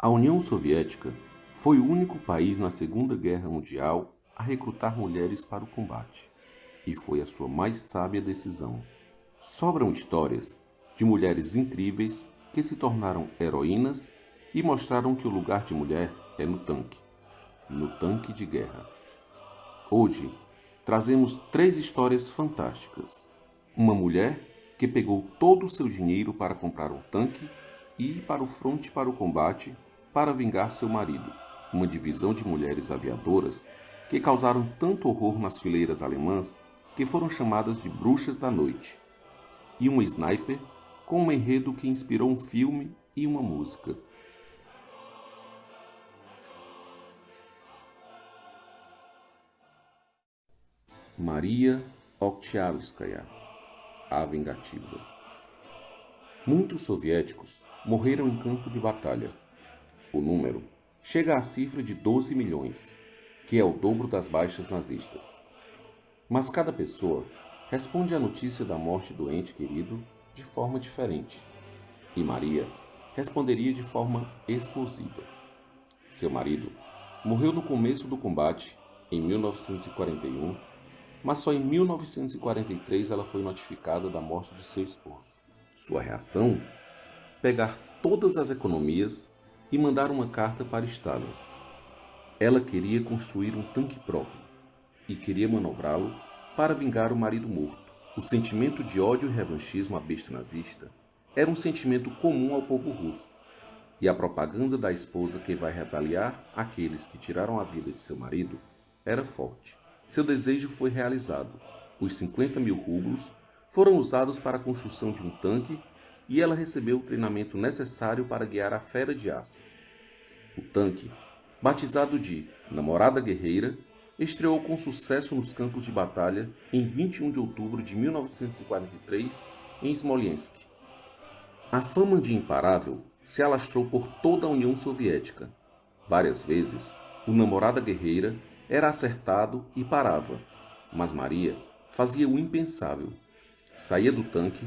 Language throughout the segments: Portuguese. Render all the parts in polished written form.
A União Soviética foi o único país na Segunda Guerra Mundial a recrutar mulheres para o combate, e foi a sua mais sábia decisão. Sobram histórias de mulheres incríveis que se tornaram heroínas e mostraram que o lugar de mulher é no tanque de guerra. Hoje, trazemos 3 histórias fantásticas. Uma mulher que pegou todo o seu dinheiro para comprar um tanque e ir para o fronte para o combate para vingar seu marido. Uma divisão de mulheres aviadoras que causaram tanto horror nas fileiras alemãs que foram chamadas de bruxas da noite. E uma sniper com um enredo que inspirou um filme e uma música. Maria Oktiavskaya, a vingativa. Muitos soviéticos morreram em campo de batalha. O número chega à cifra de 12 milhões, que é o dobro das baixas nazistas. Mas cada pessoa responde à notícia da morte do ente querido de forma diferente. E Maria responderia de forma explosiva. Seu marido morreu no começo do combate, em 1941, mas só em 1943 ela foi notificada da morte de seu esposo. Sua reação? Pegar todas as economias e mandar uma carta para Stalin. Ela queria construir um tanque próprio e queria manobrá-lo para vingar o marido morto. O sentimento de ódio e revanchismo à besta nazista era um sentimento comum ao povo russo, e a propaganda da esposa que vai retaliar aqueles que tiraram a vida de seu marido era forte. Seu desejo foi realizado. Os 50 mil rublos foram usados para a construção de um tanque e ela recebeu o treinamento necessário para guiar a fera de aço. O tanque, batizado de Namorada Guerreira, estreou com sucesso nos campos de batalha em 21 de outubro de 1943 em Smolensk. A fama de imparável se alastrou por toda a União Soviética. Várias vezes, o Namorada Guerreira era acertado e parava, mas Maria fazia o impensável. Saía do tanque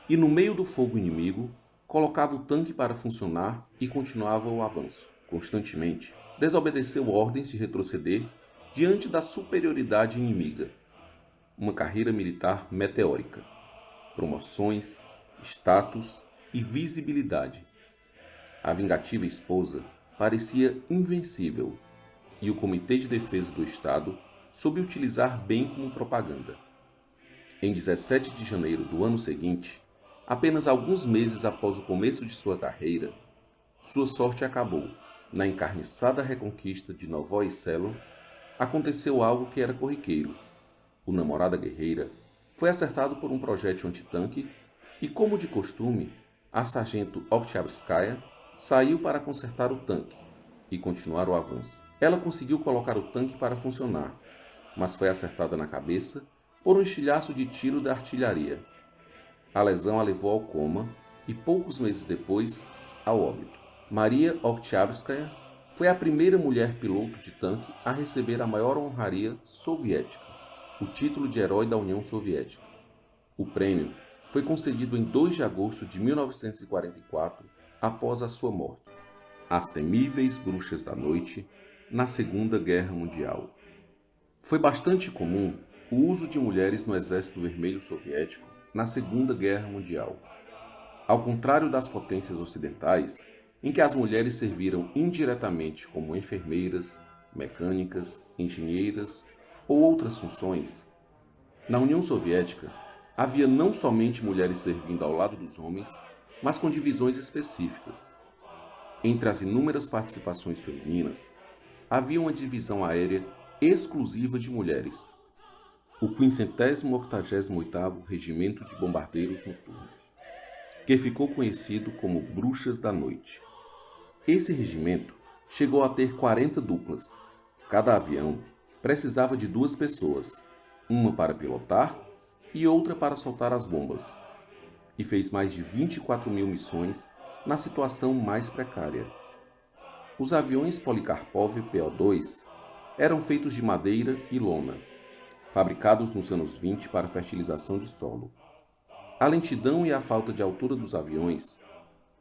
e, no meio do fogo inimigo, colocava o tanque para funcionar e continuava o avanço. Constantemente, desobedeceu ordens de retroceder diante da superioridade inimiga. Uma carreira militar meteórica. Promoções, status e visibilidade. A vingativa esposa parecia invencível e o Comitê de Defesa do Estado soube utilizar bem como propaganda. Em 17 de janeiro do ano seguinte, apenas alguns meses após o começo de sua carreira, sua sorte acabou. Na encarniçada reconquista de Novoe Selo, aconteceu algo que era corriqueiro. O Namorada Guerreira foi acertado por um projétil antitanque e, como de costume, a sargento Oktiavskaya saiu para consertar o tanque e continuar o avanço. Ela conseguiu colocar o tanque para funcionar, mas foi acertada na cabeça por um estilhaço de tiro da artilharia. A lesão a levou ao coma e, poucos meses depois, ao óbito. Maria Oktiavskaya foi a primeira mulher piloto de tanque a receber a maior honraria soviética, o título de Herói da União Soviética. O prêmio foi concedido em 2 de agosto de 1944, após a sua morte. As temíveis bruxas da noite na Segunda Guerra Mundial. Foi bastante comum o uso de mulheres no Exército Vermelho Soviético na Segunda Guerra Mundial. Ao contrário das potências ocidentais, em que as mulheres serviram indiretamente como enfermeiras, mecânicas, engenheiras ou outras funções, na União Soviética havia não somente mulheres servindo ao lado dos homens, mas com divisões específicas. Entre as inúmeras participações femininas, havia uma divisão aérea exclusiva de mulheres, o 588º Regimento de Bombardeiros Noturnos, que ficou conhecido como Bruxas da Noite. Esse regimento chegou a ter 40 duplas. Cada avião precisava de 2 pessoas, uma para pilotar e outra para soltar as bombas, e fez mais de 24 mil missões na situação mais precária. Os aviões Polikarpov PO-2 eram feitos de madeira e lona, fabricados nos anos 20 para fertilização de solo. A lentidão e a falta de altura dos aviões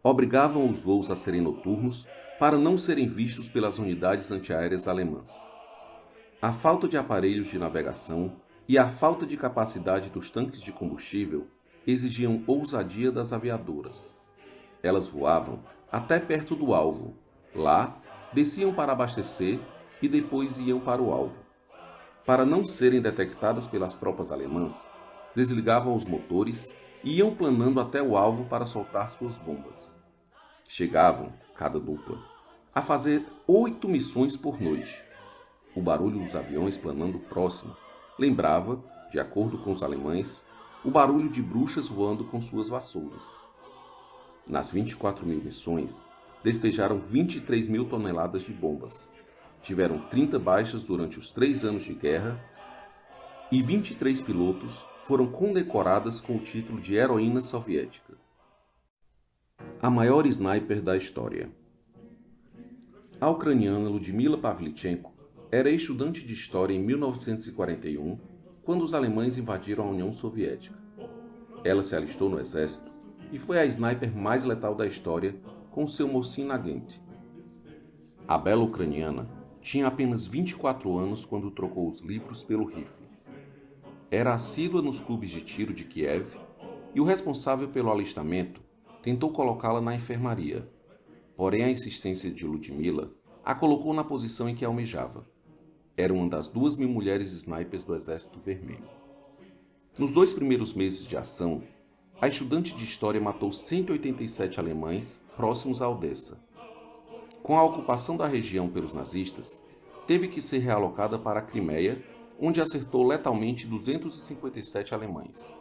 obrigavam os voos a serem noturnos para não serem vistos pelas unidades antiaéreas alemãs. A falta de aparelhos de navegação e a falta de capacidade dos tanques de combustível exigiam ousadia das aviadoras. Elas voavam até perto do alvo. Lá, desciam para abastecer e depois iam para o alvo. Para não serem detectadas pelas tropas alemãs, desligavam os motores e iam planando até o alvo para soltar suas bombas. Chegavam, cada dupla, a fazer 8 missões por noite. O barulho dos aviões planando próximo lembrava, de acordo com os alemães, o barulho de bruxas voando com suas vassouras. Nas 24.000 missões, despejaram 23.000 toneladas de bombas. Tiveram 30 baixas durante os 3 anos de guerra e 23 pilotos foram condecoradas com o título de heroína soviética. A maior sniper da história. A ucraniana Ludmila Pavlichenko era estudante de história em 1941, quando os alemães invadiram a União Soviética. Ela se alistou no exército e foi a sniper mais letal da história com seu Mosin Nagant. A bela ucraniana tinha apenas 24 anos quando trocou os livros pelo rifle. Era assídua nos clubes de tiro de Kiev e o responsável pelo alistamento tentou colocá-la na enfermaria. Porém, a insistência de Ludmila a colocou na posição em que almejava. Era uma das 2.000 mulheres snipers do Exército Vermelho. Nos 2 primeiros meses de ação, a estudante de história matou 187 alemães próximos a Odessa. Com a ocupação da região pelos nazistas, teve que ser realocada para a Crimeia, onde acertou letalmente 257 alemães.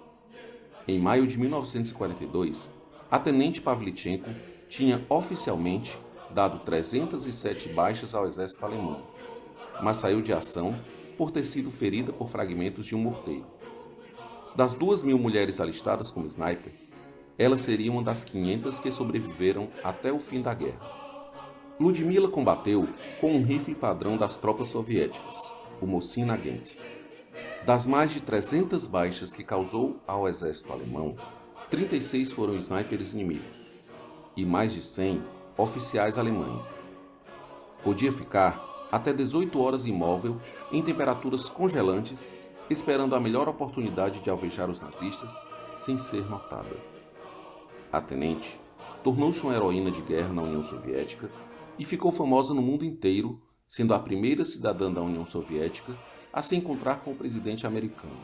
Em maio de 1942, a tenente Pavlichenko tinha oficialmente dado 307 baixas ao exército alemão, mas saiu de ação por ter sido ferida por fragmentos de um morteiro. Das 2.000 mulheres alistadas como sniper, ela seria uma das 500 que sobreviveram até o fim da guerra. Ludmila combateu com um rifle padrão das tropas soviéticas, o Mosin Nagant. Das mais de 300 baixas que causou ao exército alemão, 36 foram snipers inimigos e mais de 100 oficiais alemães. Podia ficar até 18 horas imóvel em temperaturas congelantes, esperando a melhor oportunidade de alvejar os nazistas sem ser notada. A tenente tornou-se uma heroína de guerra na União Soviética e ficou famosa no mundo inteiro, sendo a primeira cidadã da União Soviética a se encontrar com o presidente americano.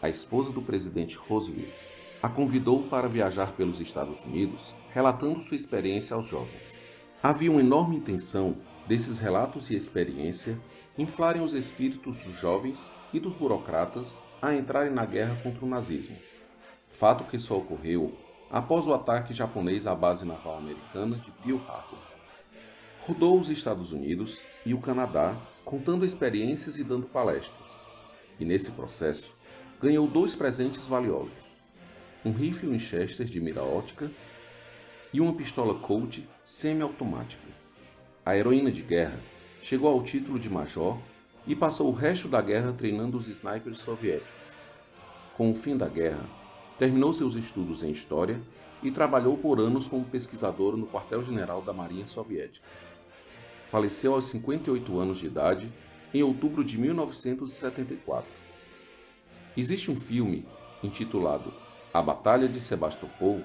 A esposa do presidente Roosevelt a convidou para viajar pelos Estados Unidos, relatando sua experiência aos jovens. Havia uma enorme intenção desses relatos e experiência inflarem os espíritos dos jovens e dos burocratas a entrarem na guerra contra o nazismo, fato que só ocorreu após o ataque japonês à base naval americana de Pearl Harbor. Rodou os Estados Unidos e o Canadá contando experiências e dando palestras, e nesse processo ganhou 2 presentes valiosos, um rifle Winchester de mira ótica e uma pistola Colt semi-automática. A heroína de guerra chegou ao título de major e passou o resto da guerra treinando os snipers soviéticos. Com o fim da guerra, terminou seus estudos em História e trabalhou por anos como pesquisadora no quartel-general da Marinha Soviética. Faleceu aos 58 anos de idade em outubro de 1974. Existe um filme intitulado A Batalha de Sebastopol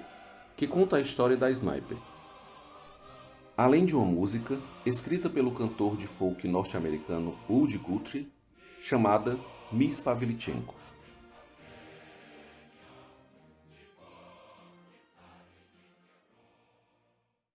que conta a história da sniper. Além de uma música escrita pelo cantor de folk norte-americano Woody Guthrie, chamada Miss Pavlichenko.